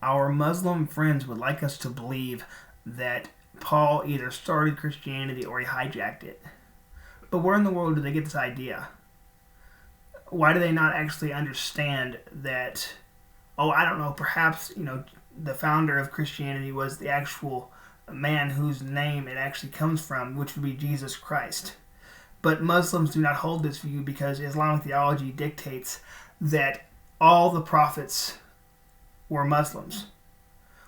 Our Muslim friends would like us to believe that Paul either started Christianity or he hijacked it. But where in the world did they get this idea? Why do they not actually understand that, I don't know, perhaps, the founder of Christianity was the actual man whose name it actually comes from, which would be Jesus Christ. But Muslims do not hold this view because Islamic theology dictates that all the prophets were Muslims,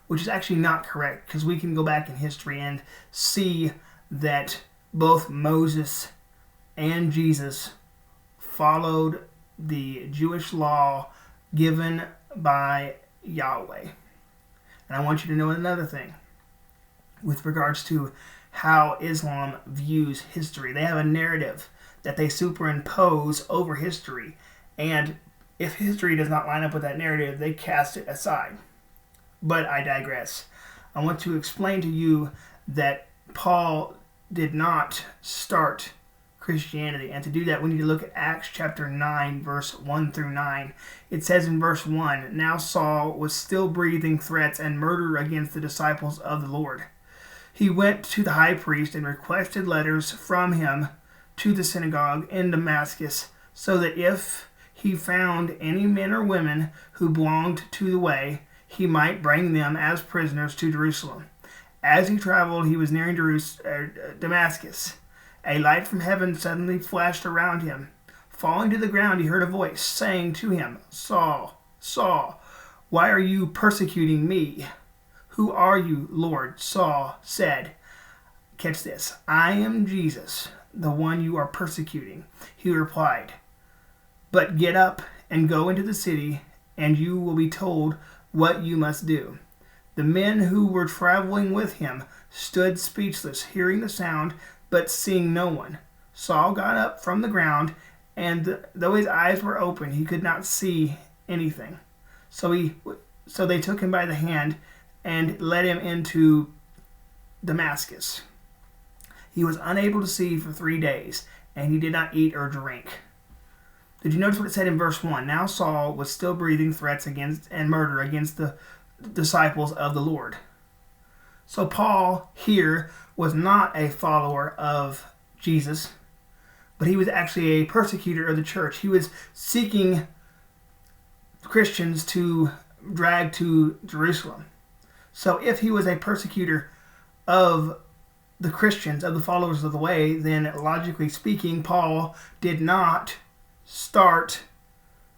which is actually not correct, because we can go back in history and see that both Moses and Jesus followed the Jewish law given by Yahweh. And I want you to know another thing with regards to how Islam views history. They have a narrative that they superimpose over history, and if history does not line up with that narrative, they cast it aside. But I digress. I want to explain to you that Paul did not start Christianity. And to do that, we need to look at Acts chapter 9, verse 1 through 9. It says in verse 1, "Now Saul was still breathing threats and murder against the disciples of the Lord. He went to the high priest and requested letters from him to the synagogue in Damascus, so that if he found any men or women who belonged to the way, he might bring them as prisoners to Jerusalem. As he traveled, he was nearing Damascus. A light from heaven suddenly flashed around him. Falling to the ground, he heard a voice saying to him, 'Saul, Saul, why are you persecuting me?' 'Who are you, Lord?' Saul said." Catch this. "I am Jesus, the one you are persecuting." He replied, "But get up and go into the city, and you will be told what you must do." The men who were traveling with him stood speechless, hearing the sound, but seeing no one. Saul got up from the ground, and though his eyes were open, he could not see anything. So they took him by the hand and led him into Damascus. He was unable to see for 3 days, and he did not eat or drink. Did you notice what it said in verse 1? Now Saul was still breathing threats against and murder against the disciples of the Lord. So Paul here was not a follower of Jesus, but he was actually a persecutor of the church. He was seeking Christians to drag to Jerusalem. So if he was a persecutor of the Christians, of the followers of the way, then logically speaking, Paul did not start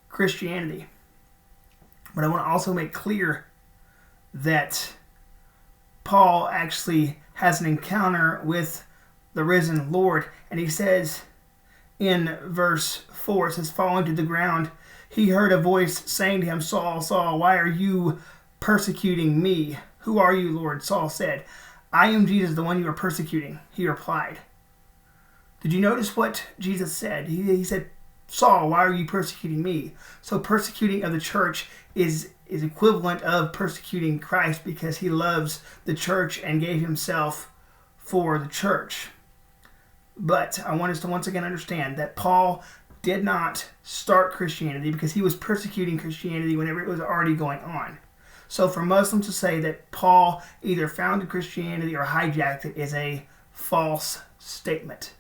Christianity. But I want to also make clear that Paul actually has an encounter with the risen Lord. And he says in verse 4, it says, "Falling to the ground, he heard a voice saying to him, 'Saul, Saul, why are you persecuting me?' 'Who are you, Lord?' Saul said. 'I am Jesus, the one you are persecuting,' he replied." Did you notice what Jesus said? He said, "Saul, why are you persecuting me?" So persecuting of the church is equivalent of persecuting Christ, because he loves the church and gave himself for the church. But I want us to once again understand that Paul did not start Christianity because he was persecuting Christianity whenever it was already going on. So for Muslims to say that Paul either founded Christianity or hijacked it is a false statement.